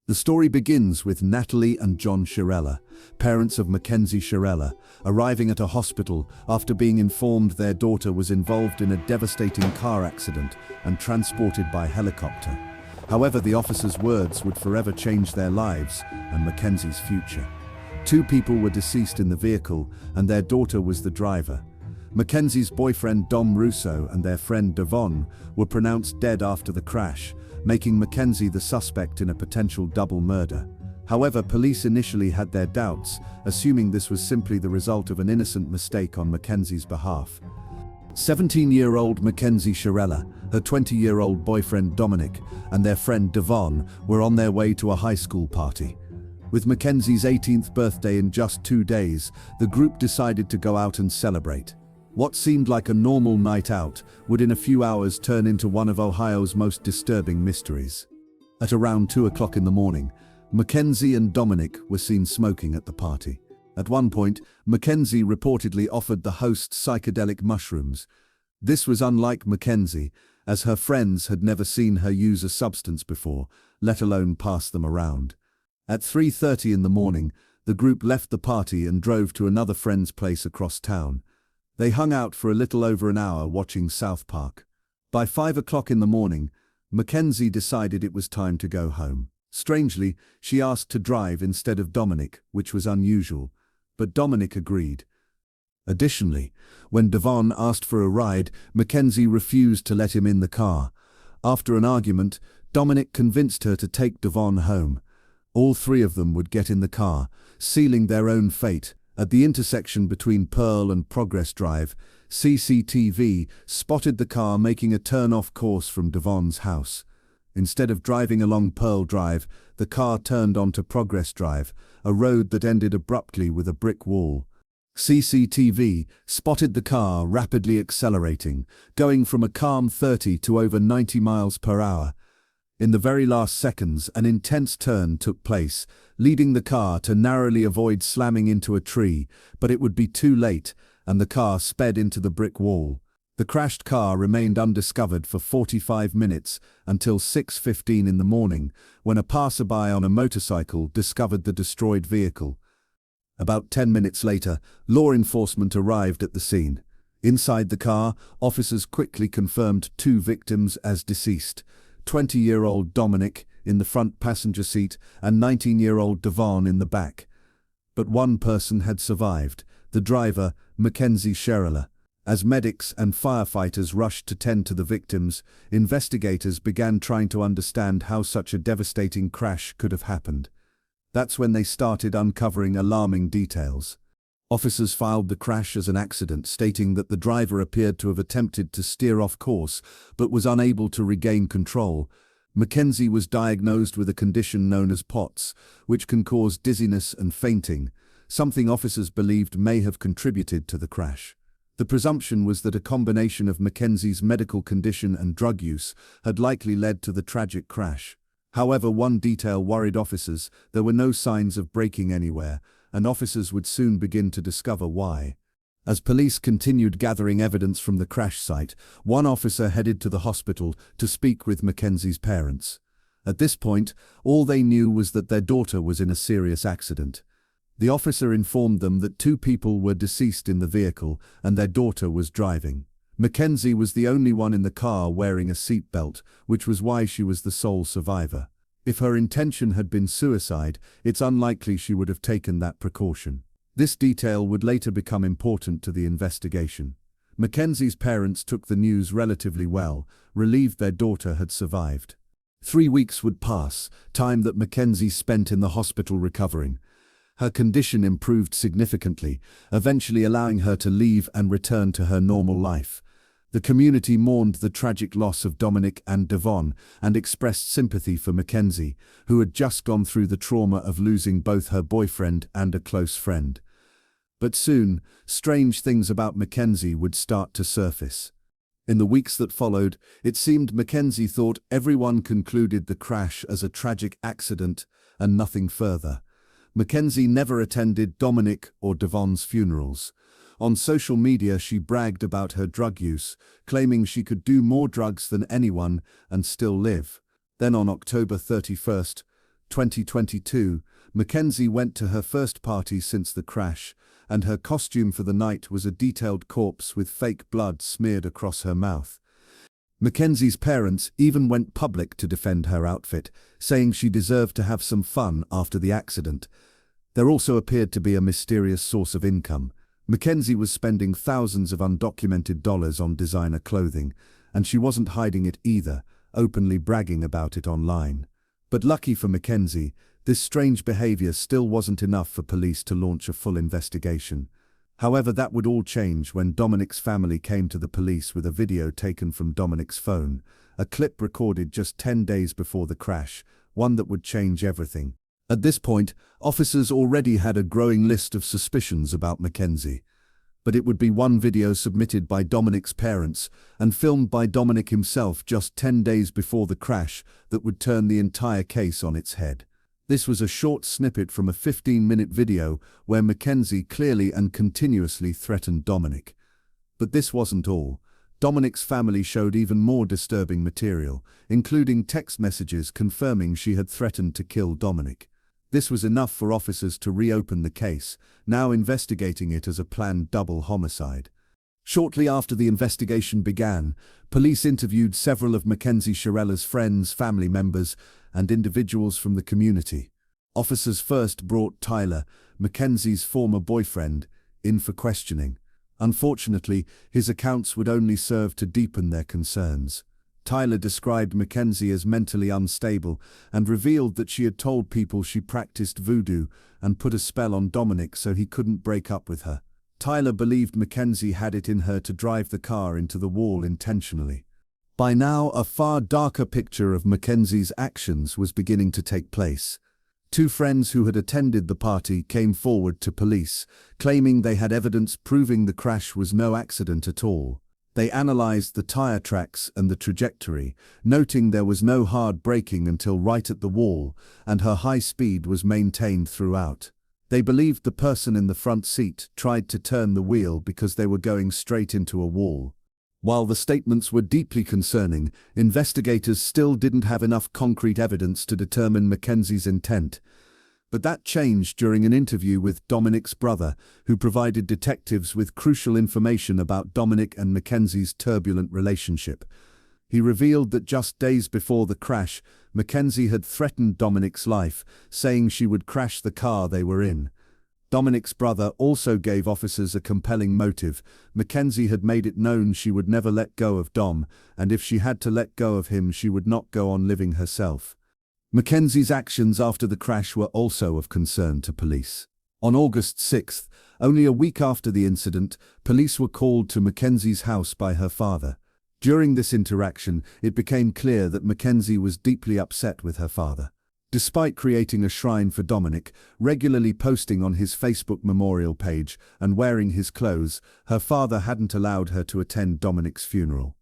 The story begins with Natalie and John Shirella, parents of Mackenzie Sharella, arriving at a hospital after being informed their daughter was involved in a devastating car accident and transported by helicopter. However, the officers' words would forever change their lives and Mackenzie's future. Two people were deceased in the vehicle, and their daughter was the driver. Mackenzie's boyfriend Dom Russo and their friend DaVon were pronounced dead after the crash, making Mackenzie the suspect in a potential double murder. However, police initially had their doubts, assuming this was simply the result of an innocent mistake on Mackenzie's behalf. 17-year-old Mackenzie Sharella, her 20-year-old boyfriend Dominic, and their friend DaVon were on their way to a high school party. With Mackenzie's 18th birthday in just 2 days, the group decided to go out and celebrate. What seemed like a normal night out would in a few hours turn into one of Ohio's most disturbing mysteries. At around 2 o'clock in the morning, Mackenzie and Dominic were seen smoking at the party. At one point, Mackenzie reportedly offered the host psychedelic mushrooms. This was unlike Mackenzie, as her friends had never seen her use a substance before, let alone pass them around. At 3:30 in the morning, the group left the party and drove to another friend's place across town. They hung out for a little over an hour watching South Park. By 5 o'clock in the morning, Mackenzie decided it was time to go home. Strangely, she asked to drive instead of Dominic, which was unusual, but Dominic agreed. Additionally, when DaVon asked for a ride, Mackenzie refused to let him in the car. After an argument, Dominic convinced her to take DaVon home. All three of them would get in the car, sealing their own fate. At the intersection between Pearl and Progress Drive, CCTV spotted the car making a turn-off course from DaVon's house. Instead of driving along Pearl Drive, the car turned onto Progress Drive, a road that ended abruptly with a brick wall. CCTV spotted the car rapidly accelerating, going from a calm 30 to over 90 miles per hour. In the very last seconds, an intense turn took place, leading the car to narrowly avoid slamming into a tree, but it would be too late, and the car sped into the brick wall. The crashed car remained undiscovered for 45 minutes until 6:15 in the morning, when a passerby on a motorcycle discovered the destroyed vehicle. About 10 minutes later, law enforcement arrived at the scene. Inside the car, officers quickly confirmed two victims as deceased: 20-year-old Dominic in the front passenger seat and 19-year-old DaVon in the back. But one person had survived, the driver, Mackenzie Sharella. As medics and firefighters rushed to tend to the victims, investigators began trying to understand how such a devastating crash could have happened. That's when they started uncovering alarming details. Officers filed the crash as an accident, stating that the driver appeared to have attempted to steer off course, but was unable to regain control. Mackenzie was diagnosed with a condition known as POTS, which can cause dizziness and fainting, something officers believed may have contributed to the crash. The presumption was that a combination of Mackenzie's medical condition and drug use had likely led to the tragic crash. However, one detail worried officers: there were no signs of braking anywhere, and officers would soon begin to discover why. As police continued gathering evidence from the crash site, one officer headed to the hospital to speak with Mackenzie's parents. At this point, all they knew was that their daughter was in a serious accident. The officer informed them that two people were deceased in the vehicle and their daughter was driving. Mackenzie was the only one in the car wearing a seatbelt, which was why she was the sole survivor. If her intention had been suicide, it's unlikely she would have taken that precaution. This detail would later become important to the investigation. Mackenzie's parents took the news relatively well, relieved their daughter had survived. 3 weeks would pass, time that Mackenzie spent in the hospital recovering. Her condition improved significantly, eventually allowing her to leave and return to her normal life. The community mourned the tragic loss of Dominic and DaVon and expressed sympathy for Mackenzie, who had just gone through the trauma of losing both her boyfriend and a close friend. But soon, strange things about Mackenzie would start to surface. In the weeks that followed, it seemed Mackenzie thought everyone concluded the crash as a tragic accident and nothing further. Mackenzie never attended Dominic or DaVon's funerals. On social media, she bragged about her drug use, claiming she could do more drugs than anyone and still live. Then on October 31st, 2022, Mackenzie went to her first party since the crash, and her costume for the night was a detailed corpse with fake blood smeared across her mouth. Mackenzie's parents even went public to defend her outfit, saying she deserved to have some fun after the accident. There also appeared to be a mysterious source of income. Mackenzie was spending thousands of undocumented dollars on designer clothing, and she wasn't hiding it either, openly bragging about it online. But lucky for Mackenzie, this strange behavior still wasn't enough for police to launch a full investigation. However, that would all change when Dominic's family came to the police with a video taken from Dominic's phone, a clip recorded just 10 days before the crash, one that would change everything. At this point, officers already had a growing list of suspicions about Mackenzie. But it would be one video submitted by Dominic's parents and filmed by Dominic himself just 10 days before the crash that would turn the entire case on its head. This was a short snippet from a 15-minute video where Mackenzie clearly and continuously threatened Dominic. But this wasn't all. Dominic's family showed even more disturbing material, including text messages confirming she had threatened to kill Dominic. This was enough for officers to reopen the case, now investigating it as a planned double homicide. Shortly after the investigation began, police interviewed several of Mackenzie Sharella's friends, family members, and individuals from the community. Officers first brought Tyler, Mackenzie's former boyfriend, in for questioning. Unfortunately, his accounts would only serve to deepen their concerns. Tyler described Mackenzie as mentally unstable and revealed that she had told people she practiced voodoo and put a spell on Dominic so he couldn't break up with her. Tyler believed Mackenzie had it in her to drive the car into the wall intentionally. By now, a far darker picture of Mackenzie's actions was beginning to take place. Two friends who had attended the party came forward to police, claiming they had evidence proving the crash was no accident at all. They analyzed the tire tracks and the trajectory, noting there was no hard braking until right at the wall, and her high speed was maintained throughout. They believed the person in the front seat tried to turn the wheel because they were going straight into a wall. While the statements were deeply concerning, investigators still didn't have enough concrete evidence to determine Mackenzie's intent. But that changed during an interview with Dominic's brother, who provided detectives with crucial information about Dominic and Mackenzie's turbulent relationship. He revealed that just days before the crash, Mackenzie had threatened Dominic's life, saying she would crash the car they were in. Dominic's brother also gave officers a compelling motive. Mackenzie had made it known she would never let go of Dom, and if she had to let go of him, she would not go on living herself. Mackenzie's actions after the crash were also of concern to police. On August 6th, only a week after the incident, police were called to Mackenzie's house by her father. During this interaction, it became clear that Mackenzie was deeply upset with her father. Despite creating a shrine for Dominic, regularly posting on his Facebook memorial page, and wearing his clothes, her father hadn't allowed her to attend Dominic's funeral.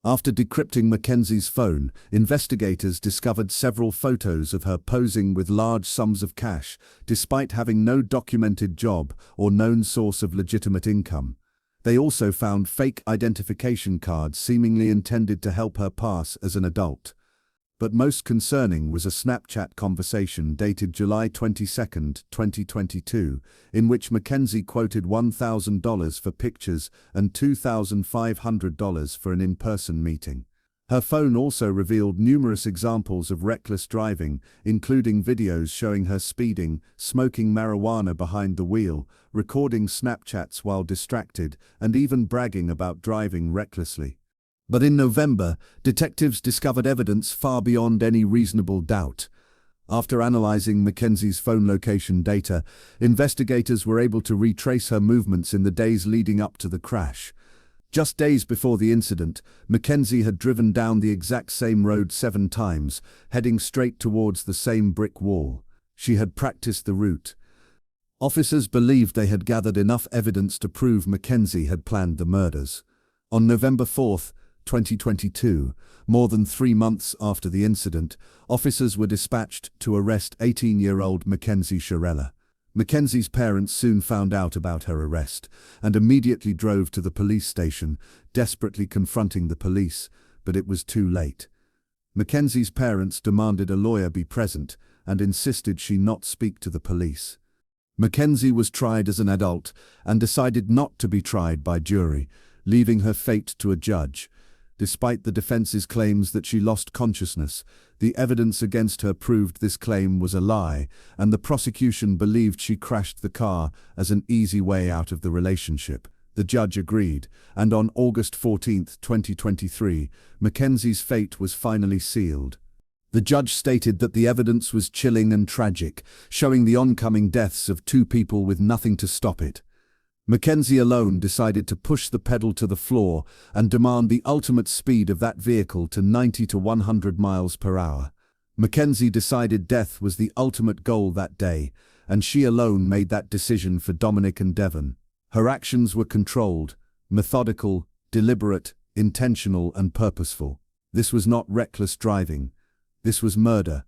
After decrypting Mackenzie's phone, investigators discovered several photos of her posing with large sums of cash, despite having no documented job or known source of legitimate income. They also found fake identification cards seemingly intended to help her pass as an adult. But most concerning was a Snapchat conversation dated July 22, 2022, in which Mackenzie quoted $1,000 for pictures and $2,500 for an in-person meeting. Her phone also revealed numerous examples of reckless driving, including videos showing her speeding, smoking marijuana behind the wheel, recording Snapchats while distracted, and even bragging about driving recklessly. But in November, detectives discovered evidence far beyond any reasonable doubt. After analyzing Mackenzie's phone location data, investigators were able to retrace her movements in the days leading up to the crash. Just days before the incident, Mackenzie had driven down the exact same road 7 times, heading straight towards the same brick wall. She had practiced the route. Officers believed they had gathered enough evidence to prove Mackenzie had planned the murders. On November 4, 2022, more than 3 months after the incident, officers were dispatched to arrest 18-year-old Mackenzie Sharella. Mackenzie's parents soon found out about her arrest and immediately drove to the police station, desperately confronting the police, but it was too late. Mackenzie's parents demanded a lawyer be present, and insisted she not speak to the police. Mackenzie was tried as an adult and decided not to be tried by jury, leaving her fate to a judge. Despite the defense's claims that she lost consciousness, the evidence against her proved this claim was a lie, and the prosecution believed she crashed the car as an easy way out of the relationship. The judge agreed, and on August 14, 2023, Mackenzie's fate was finally sealed. The judge stated that the evidence was chilling and tragic, showing the oncoming deaths of two people with nothing to stop it. Mackenzie alone decided to push the pedal to the floor and demand the ultimate speed of that vehicle to 90 to 100 miles per hour. Mackenzie decided death was the ultimate goal that day, and she alone made that decision for Dominic and DaVon. Her actions were controlled, methodical, deliberate, intentional, and purposeful. This was not reckless driving. This was murder.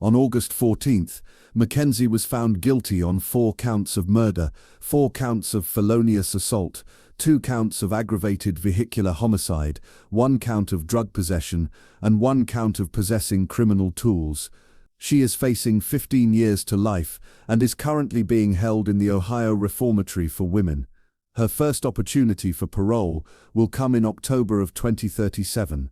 On August 14th, Mackenzie was found guilty on 4 counts of murder, 4 counts of felonious assault, 2 counts of aggravated vehicular homicide, 1 count of drug possession, and 1 count of possessing criminal tools. She is facing 15 years to life and is currently being held in the Ohio Reformatory for Women. Her first opportunity for parole will come in October of 2037.